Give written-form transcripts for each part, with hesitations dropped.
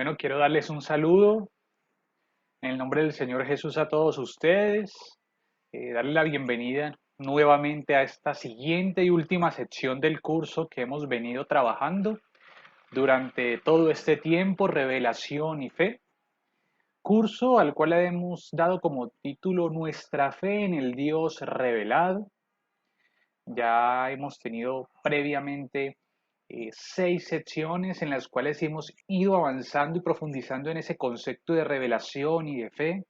Bueno, quiero darles un saludo en el nombre del Señor Jesús a todos ustedes, darle la bienvenida nuevamente a esta siguiente y última sección del curso que hemos venido trabajando durante todo este tiempo, Revelación y Fe, curso al cual le hemos dado como título Nuestra fe en el Dios revelado. Ya hemos tenido previamente 6 secciones en las cuales hemos ido avanzando y profundizando en ese concepto de revelación y de fe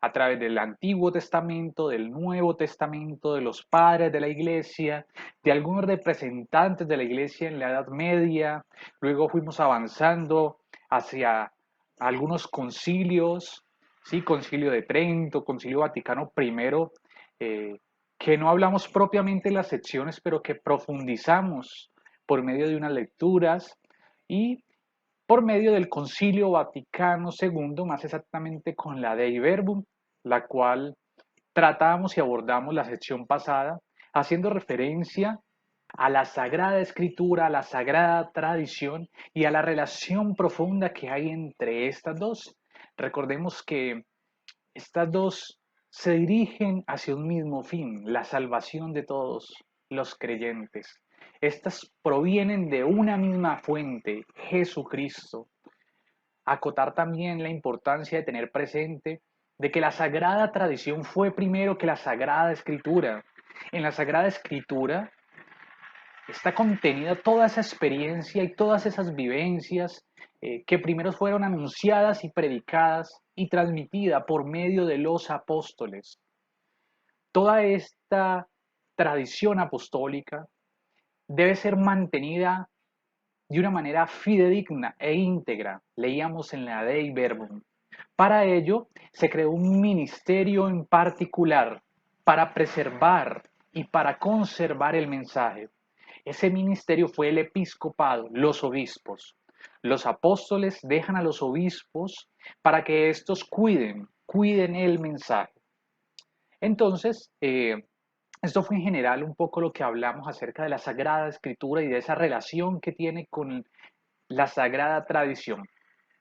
a través del Antiguo Testamento, del Nuevo Testamento, de los padres de la iglesia, de algunos representantes de la iglesia en la Edad Media. Luego fuimos avanzando hacia algunos concilios, ¿sí? Concilio de Trento, Concilio Vaticano I, eh, que no hablamos propiamente en las secciones, pero que profundizamos por medio de unas lecturas y por medio del Concilio Vaticano II, más exactamente con la Dei Verbum, la cual tratamos y abordamos la sección pasada, haciendo referencia a la Sagrada Escritura, a la Sagrada Tradición y a la relación profunda que hay entre estas dos. Recordemos que estas dos se dirigen hacia un mismo fin, la salvación de todos los creyentes. Estas provienen de una misma fuente, Jesucristo. Acotar también la importancia de tener presente de que la Sagrada Tradición fue primero que la Sagrada Escritura. En la Sagrada Escritura está contenida toda esa experiencia y todas esas vivencias que primero fueron anunciadas y predicadas y transmitidas por medio de los apóstoles. Toda esta tradición apostólica debe ser mantenida de una manera fidedigna e íntegra. Leíamos en la Dei Verbum. Para ello, se creó un ministerio en particular para preservar y para conservar el mensaje. Ese ministerio fue el episcopado, los obispos. Los apóstoles dejan a los obispos para que estos cuiden el mensaje. Entonces, esto fue en general un poco lo que hablamos acerca de la Sagrada Escritura y de esa relación que tiene con la Sagrada Tradición.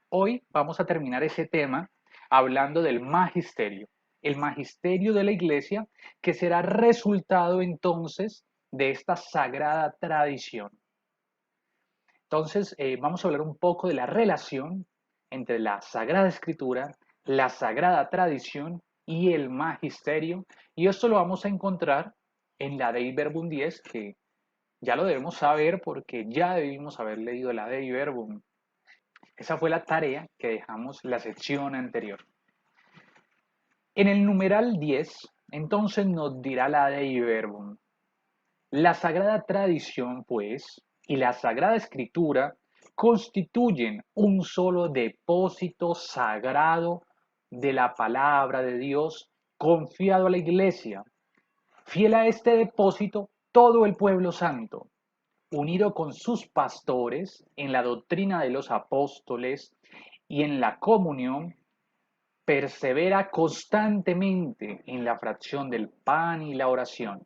Hoy vamos a terminar ese tema hablando del magisterio, el magisterio de la iglesia que será resultado entonces de esta sagrada tradición. Entonces, vamos a hablar un poco de la relación entre la Sagrada Escritura, la Sagrada Tradición y el magisterio, y esto lo vamos a encontrar en la Dei Verbum 10, que ya lo debemos saber porque ya debimos haber leído la Dei Verbum. Esa fue la tarea que dejamos la sección anterior. En el numeral 10, entonces nos dirá la Dei Verbum. La Sagrada Tradición, pues, y la Sagrada Escritura constituyen un solo depósito sagrado de la palabra de Dios confiado a la Iglesia. Fiel a este depósito, todo el pueblo santo, unido con sus pastores en la doctrina de los apóstoles y en la comunión, persevera constantemente en la fracción del pan y la oración,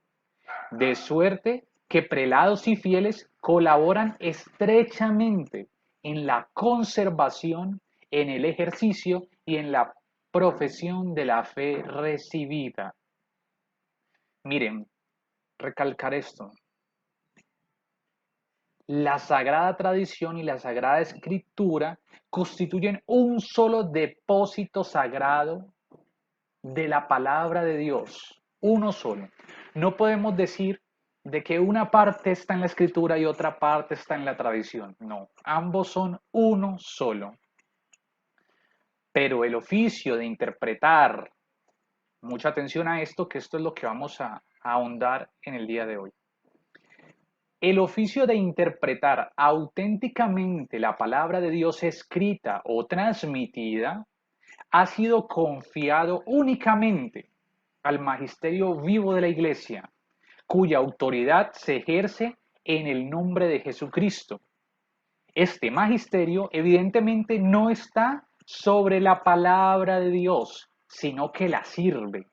de suerte que prelados y fieles colaboran estrechamente en la conservación, en el ejercicio y en la profesión de la fe recibida. Miren, recalcar esto. La Sagrada Tradición y la Sagrada Escritura constituyen un solo depósito sagrado de la palabra de Dios, uno solo. No podemos decir de que una parte está en la escritura y otra parte está en la tradición. No, ambos son uno solo. Pero el oficio de interpretar, mucha atención a esto, que esto es lo que vamos a ahondar en el día de hoy. El oficio de interpretar auténticamente la palabra de Dios escrita o transmitida ha sido confiado únicamente al magisterio vivo de la Iglesia, cuya autoridad se ejerce en el nombre de Jesucristo. Este magisterio evidentemente no está sobre la palabra de Dios, sino que la sirve,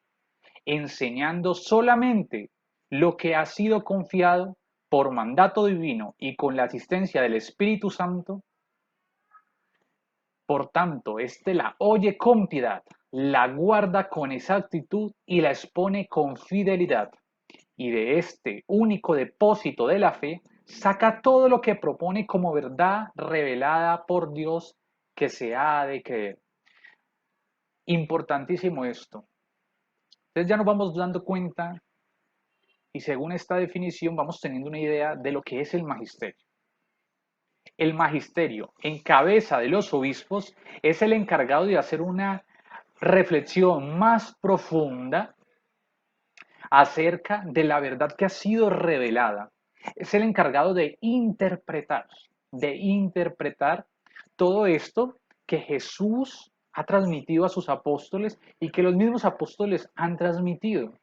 enseñando solamente lo que ha sido confiado por mandato divino y con la asistencia del Espíritu Santo Por tanto, éste la oye con piedad, la guarda con exactitud y la expone con fidelidad. Y de este único depósito de la fe saca todo lo que propone como verdad revelada por Dios que se ha de creer. Importantísimo esto. Entonces ya nos vamos dando cuenta y según esta definición vamos teniendo una idea de lo que es el magisterio. El magisterio, en cabeza de los obispos, es el encargado de hacer una reflexión más profunda acerca de la verdad que ha sido revelada. Es el encargado de interpretar todo esto que Jesús ha transmitido a sus apóstoles y que los mismos apóstoles han transmitido.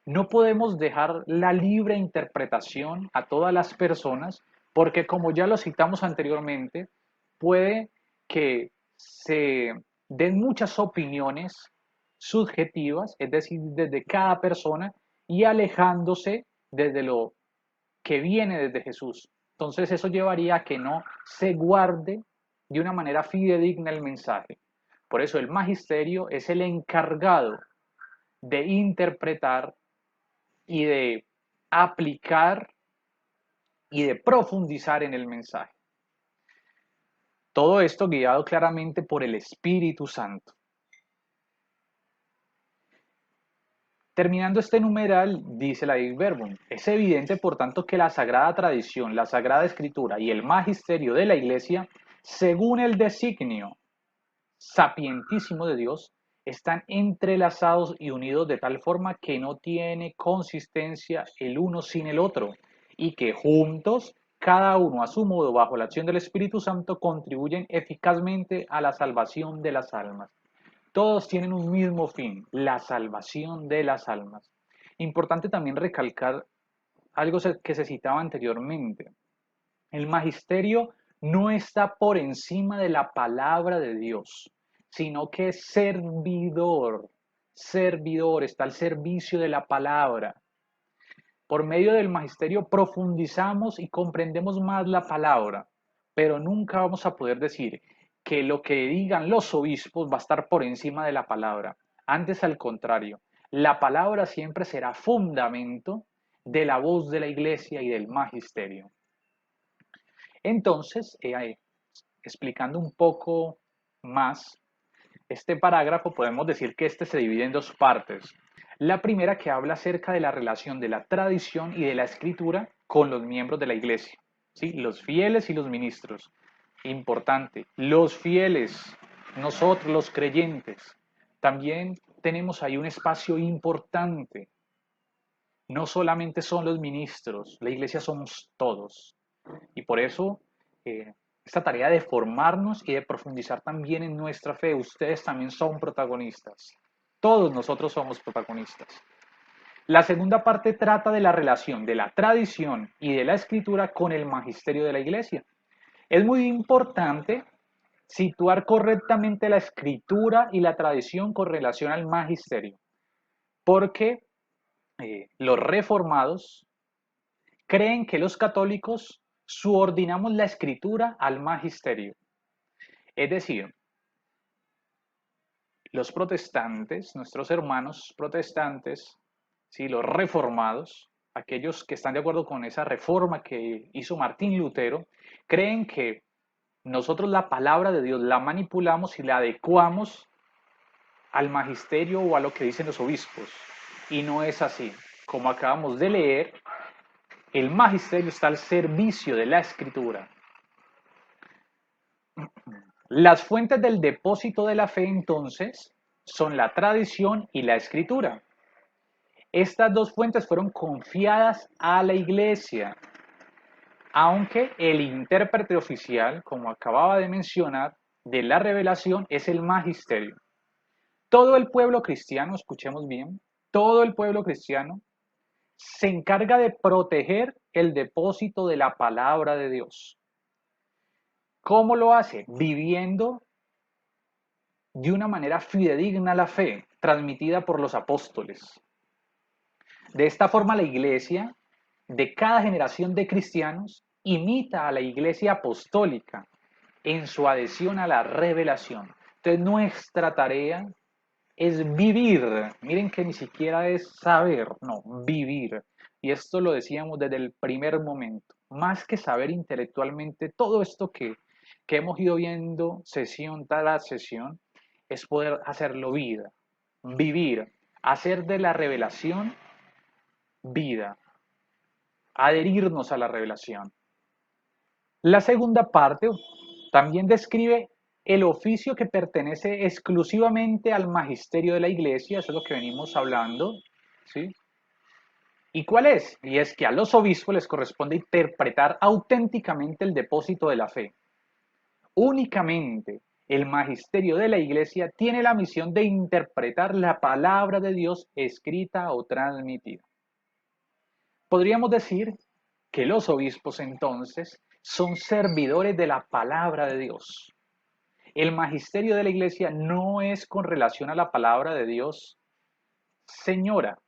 No podemos dejar la libre interpretación a todas las personas porque, como ya lo citamos anteriormente, puede que se den muchas opiniones subjetivas, es decir, desde cada persona y alejándose desde lo que viene desde Jesús. Entonces eso llevaría a que no se guarde de una manera fidedigna el mensaje. Por eso el magisterio es el encargado de interpretar y de aplicar y de profundizar en el mensaje. Todo esto guiado claramente por el Espíritu Santo. Terminando este numeral, dice la Dic Verbum, es evidente por tanto que la sagrada tradición, la sagrada escritura y el magisterio de la Iglesia, según el designio sapientísimo de Dios, están entrelazados y unidos de tal forma que no tiene consistencia el uno sin el otro y que juntos, cada uno a su modo bajo la acción del Espíritu Santo, contribuyen eficazmente a la salvación de las almas. Todos tienen un mismo fin, la salvación de las almas. Importante también recalcar algo que se citaba anteriormente. El magisterio no está por encima de la palabra de Dios, sino que es servidor, está al servicio de la palabra. Por medio del magisterio profundizamos y comprendemos más la palabra, pero nunca vamos a poder decir que lo que digan los obispos va a estar por encima de la palabra. Antes, al contrario, la palabra siempre será fundamento de la voz de la iglesia y del magisterio. Entonces, explicando un poco más este parágrafo, podemos decir que este se divide en dos partes. La primera que habla acerca de la relación de la tradición y de la escritura con los miembros de la iglesia, ¿sí? Los fieles y los ministros. Importante, los fieles, nosotros los creyentes, también tenemos ahí un espacio importante. No solamente son los ministros, la iglesia somos todos. Y por eso, esta tarea de formarnos y de profundizar también en nuestra fe, ustedes también son protagonistas. Todos nosotros somos protagonistas. La segunda parte trata de la relación de la tradición y de la escritura con el magisterio de la iglesia. Es muy importante situar correctamente la escritura y la tradición con relación al magisterio, porque los reformados creen que los católicos subordinamos la escritura al magisterio. Es decir, los protestantes, nuestros hermanos protestantes, ¿sí? Los reformados, aquellos que están de acuerdo con esa reforma que hizo Martín Lutero, creen que nosotros la palabra de Dios la manipulamos y la adecuamos al magisterio o a lo que dicen los obispos. Y no es así. Como acabamos de leer, el magisterio está al servicio de la escritura. Las fuentes del depósito de la fe, entonces, son la tradición y la escritura. Estas dos fuentes fueron confiadas a la iglesia, aunque el intérprete oficial, como acababa de mencionar, de la revelación es el magisterio. Todo el pueblo cristiano, escuchemos bien, todo el pueblo cristiano se encarga de proteger el depósito de la palabra de Dios. ¿Cómo lo hace? Viviendo de una manera fidedigna la fe transmitida por los apóstoles. De esta forma la iglesia de cada generación de cristianos imita a la iglesia apostólica en su adhesión a la revelación. Entonces nuestra tarea es vivir. Miren que ni siquiera es saber, no, vivir. Y esto lo decíamos desde el primer momento. Más que saber intelectualmente todo esto que hemos ido viendo sesión tras sesión, es poder hacerlo vida, vivir, hacer de la revelación vida, adherirnos a la revelación. La segunda parte también describe el oficio que pertenece exclusivamente al magisterio de la iglesia, eso es lo que venimos hablando, ¿sí? ¿Y cuál es? Y es que a los obispos les corresponde interpretar auténticamente el depósito de la fe. Únicamente el magisterio de la iglesia tiene la misión de interpretar la palabra de Dios escrita o transmitida. Podríamos decir que los obispos entonces son servidores de la palabra de Dios. El magisterio de la iglesia no es con relación a la palabra de Dios, señora,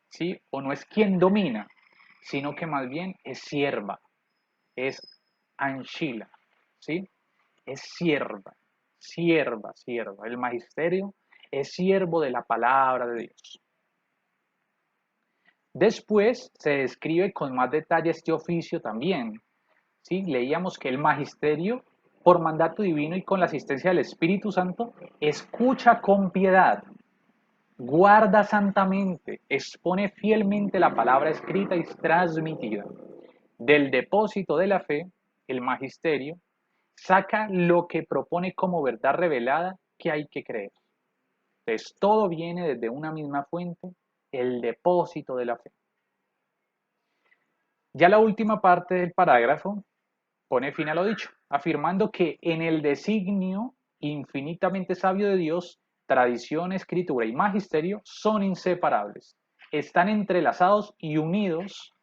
¿sí? O no es quien domina, sino que más bien es sierva, es anchila, ¿sí? Es sierva, sierva, sierva. El magisterio es siervo de la palabra de Dios. Después se describe con más detalle este oficio también. ¿Sí? Leíamos que el magisterio, por mandato divino y con la asistencia del Espíritu Santo, escucha con piedad, guarda santamente, expone fielmente la palabra escrita y transmitida. Del depósito de la fe, el magisterio saca lo que propone como verdad revelada que hay que creer. Entonces, todo viene desde una misma fuente, el depósito de la fe. Ya la última parte del parágrafo pone fin a lo dicho, afirmando que en el designio infinitamente sabio de Dios, tradición, escritura y magisterio son inseparables, están entrelazados y unidos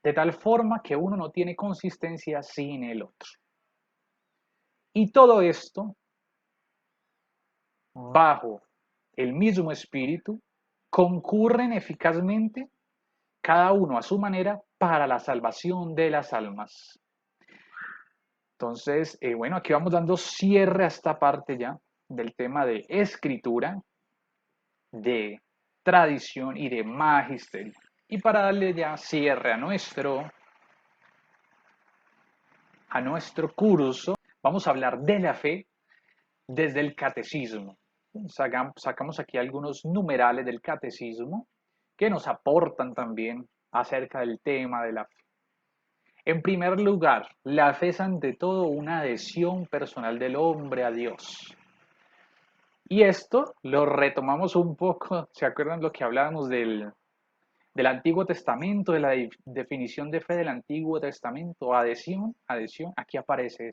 de tal forma que uno no tiene consistencia sin el otro. Y todo esto bajo el mismo espíritu concurren eficazmente cada uno a su manera para la salvación de las almas. Entonces, bueno, aquí vamos dando cierre a esta parte ya del tema de escritura, de tradición y de magisterio. Y para darle ya cierre a nuestro curso, vamos a hablar de la fe desde el catecismo. Sacamos aquí algunos numerales del catecismo que nos aportan también acerca del tema de la fe. En primer lugar, la fe es ante todo una adhesión personal del hombre a Dios. Y esto lo retomamos un poco, ¿se acuerdan lo que hablábamos del Antiguo Testamento, de la definición de fe del Antiguo Testamento? Adhesión, adhesión, aquí aparece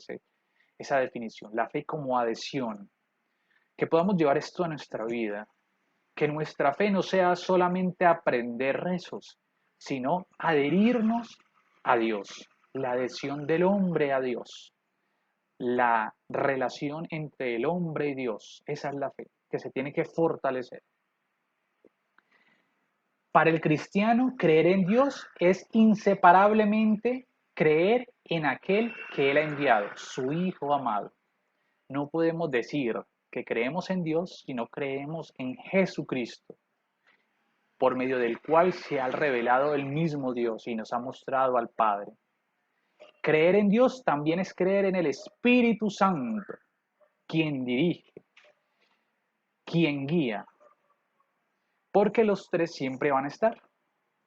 esa definición, la fe como adhesión. Que podamos llevar esto a nuestra vida, que nuestra fe no sea solamente aprender rezos, sino adherirnos a Dios, la adhesión del hombre a Dios, la relación entre el hombre y Dios, esa es la fe, que se tiene que fortalecer. Para el cristiano, creer en Dios es inseparablemente creer en aquel que Él ha enviado, su Hijo amado. No podemos decir que creemos en Dios si no creemos en Jesucristo, por medio del cual se ha revelado el mismo Dios y nos ha mostrado al Padre. Creer en Dios también es creer en el Espíritu Santo, quien dirige, quien guía, porque los tres siempre van a estar.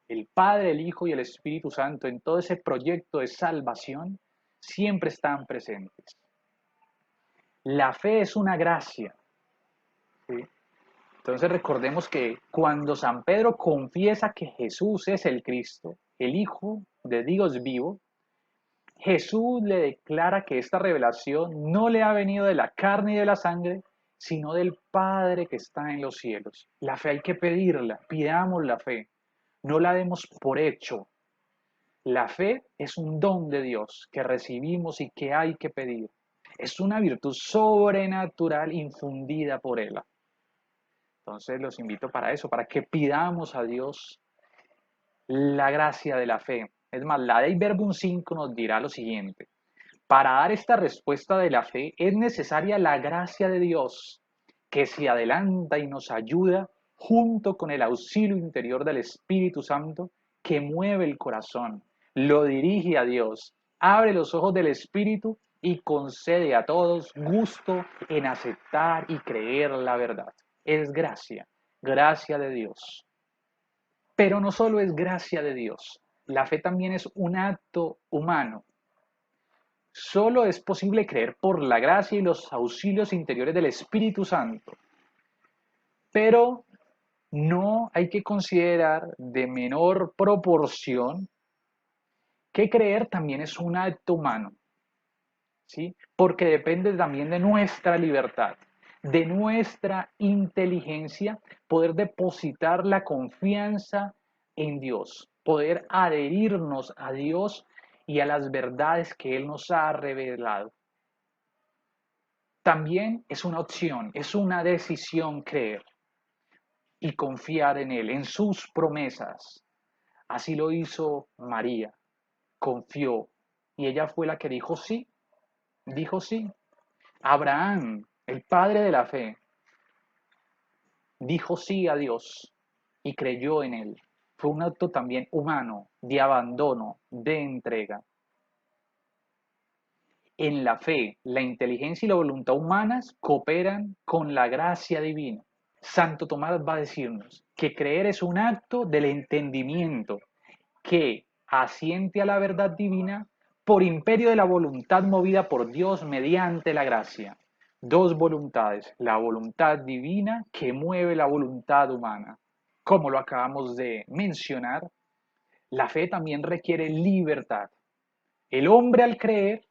El Padre, el Hijo y el Espíritu Santo en todo ese proyecto de salvación siempre están presentes. La fe es una gracia, ¿sí? Entonces recordemos que cuando San Pedro confiesa que Jesús es el Cristo, el Hijo de Dios vivo, Jesús le declara que esta revelación no le ha venido de la carne y de la sangre, sino del Padre que está en los cielos. La fe hay que pedirla, pidamos la fe, no la demos por hecho. La fe es un don de Dios que recibimos y que hay que pedir. Es una virtud sobrenatural infundida por Él. Entonces los invito para eso, para que pidamos a Dios la gracia de la fe. Es más, la Dei Verbum 5 nos dirá lo siguiente. Para dar esta respuesta de la fe es necesaria la gracia de Dios, que se adelanta y nos ayuda junto con el auxilio interior del Espíritu Santo que mueve el corazón, lo dirige a Dios, abre los ojos del Espíritu y concede a todos gusto en aceptar y creer la verdad. Es gracia, gracia de Dios. Pero no solo es gracia de Dios, la fe también es un acto humano. Solo es posible creer por la gracia y los auxilios interiores del Espíritu Santo. Pero no hay que considerar de menor proporción que creer también es un acto humano, ¿sí? Porque depende también de nuestra libertad, de nuestra inteligencia, poder depositar la confianza en Dios, poder adherirnos a Dios y a las verdades que Él nos ha revelado. También es una opción, es una decisión creer y confiar en Él, en sus promesas. Así lo hizo María, confió y ella fue la que dijo sí, dijo sí. Abraham, el padre de la fe, dijo sí a Dios y creyó en Él. Fue un acto también humano, de abandono, de entrega. En la fe, la inteligencia y la voluntad humanas cooperan con la gracia divina. Santo Tomás va a decirnos que creer es un acto del entendimiento que asiente a la verdad divina por imperio de la voluntad movida por Dios mediante la gracia. Dos voluntades, la voluntad divina que mueve la voluntad humana. Como lo acabamos de mencionar, la fe también requiere libertad. El hombre al creer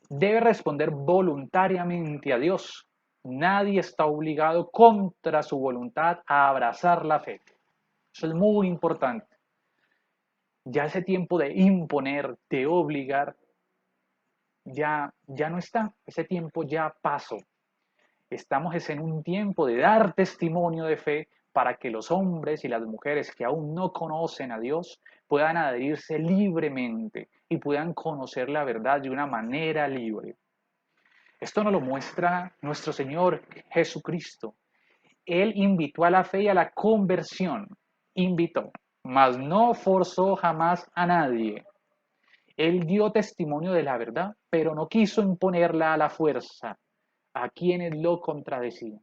debe responder voluntariamente a Dios. Nadie está obligado contra su voluntad a abrazar la fe. Eso es muy importante. Ya ese tiempo de imponer, de obligar, ya no está. Ese tiempo ya pasó. Estamos en un tiempo de dar testimonio de fe para que los hombres y las mujeres que aún no conocen a Dios puedan adherirse libremente y puedan conocer la verdad de una manera libre. Esto nos lo muestra nuestro Señor Jesucristo. Él invitó a la fe y a la conversión. Invitó, mas no forzó jamás a nadie. Él dio testimonio de la verdad, pero no quiso imponerla a la fuerza a quienes lo contradecían.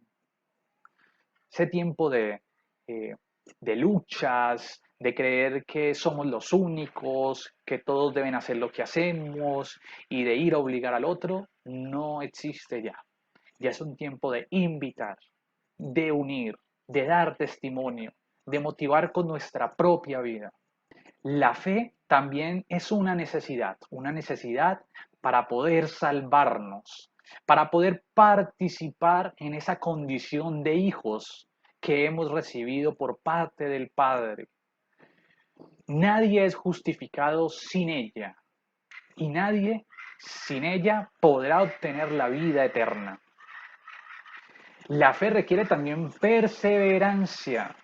Ese tiempo eh, de luchas, de creer que somos los únicos, que todos deben hacer lo que hacemos y de ir a obligar al otro, no existe ya. Ya es un tiempo de invitar, de unir, de dar testimonio, de motivar con nuestra propia vida. La fe también es una necesidad para poder salvarnos, para poder participar en esa condición de hijos que hemos recibido por parte del Padre. Nadie es justificado sin ella y nadie sin ella podrá obtener la vida eterna. La fe requiere también perseverancia.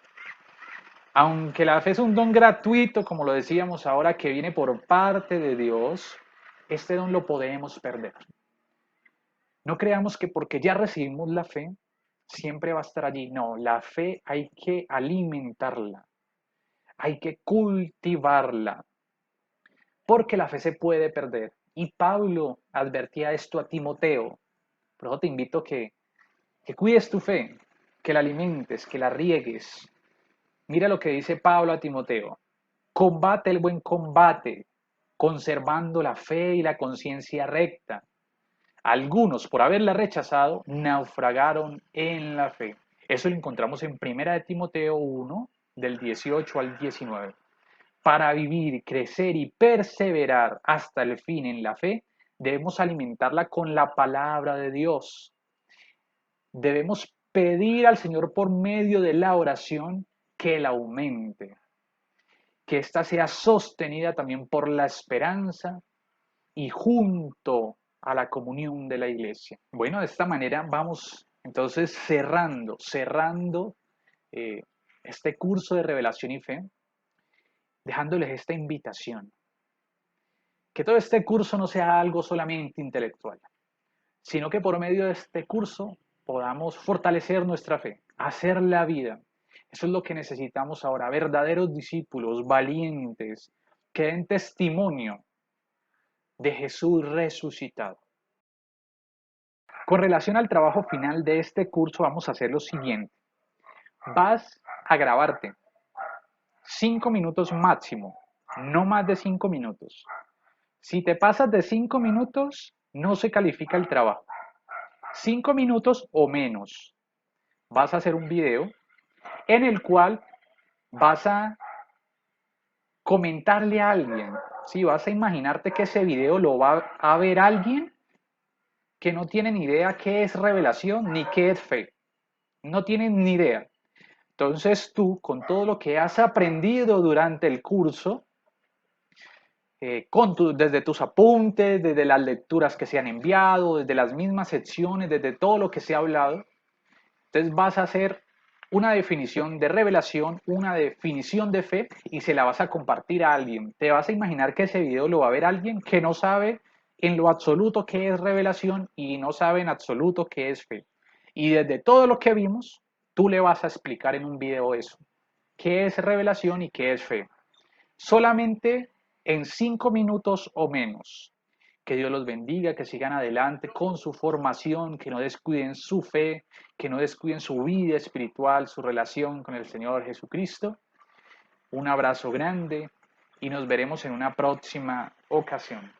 Aunque la fe es un don gratuito, como lo decíamos ahora, que viene por parte de Dios, este don lo podemos perder. No creamos que porque ya recibimos la fe, siempre va a estar allí. No, la fe hay que alimentarla, hay que cultivarla, porque la fe se puede perder. Y Pablo advertía esto a Timoteo. Por eso te invito a que cuides tu fe, que la alimentes, que la riegues. Mira lo que dice Pablo a Timoteo. Combate el buen combate, conservando la fe y la conciencia recta. Algunos, por haberla rechazado, naufragaron en la fe. Eso lo encontramos en 1 de Timoteo 1, del 18 al 19. Para vivir, crecer y perseverar hasta el fin en la fe, debemos alimentarla con la palabra de Dios. Debemos pedir al Señor por medio de la oración que la aumente, que ésta sea sostenida también por la esperanza y junto a la comunión de la iglesia. Bueno, de esta manera vamos entonces cerrando eh, este curso de revelación y fe, dejándoles esta invitación, Que todo este curso no sea algo solamente intelectual, sino que por medio de este curso podamos fortalecer nuestra fe, hacer la vida. Eso es lo que necesitamos ahora, verdaderos discípulos, valientes, que den testimonio de Jesús resucitado. Con relación al trabajo final de este curso, vamos a hacer lo siguiente. Vas a grabarte 5 minutos máximo, no más de 5 minutos. Si te pasas de 5 minutos, no se califica el trabajo. 5 minutos o menos. Vas a hacer un video en el cual vas a comentarle a alguien. Si vas a imaginarte que ese video lo va a ver alguien que no tiene ni idea qué es revelación ni qué es fe. No tienen ni idea. Entonces tú, con todo lo que has aprendido durante el curso, desde tus apuntes, desde las lecturas que se han enviado, desde las mismas secciones, desde todo lo que se ha hablado, entonces vas a hacer una definición de revelación, una definición de fe y se la vas a compartir a alguien. Te vas a imaginar que ese video lo va a ver alguien que no sabe en lo absoluto qué es revelación y no sabe en absoluto qué es fe. Y desde todo lo que vimos, tú le vas a explicar en un video eso. ¿Qué es revelación y qué es fe? Solamente en 5 minutos o menos. Que Dios los bendiga, que sigan adelante con su formación, que no descuiden su fe, que no descuiden su vida espiritual, su relación con el Señor Jesucristo. Un abrazo grande y nos veremos en una próxima ocasión.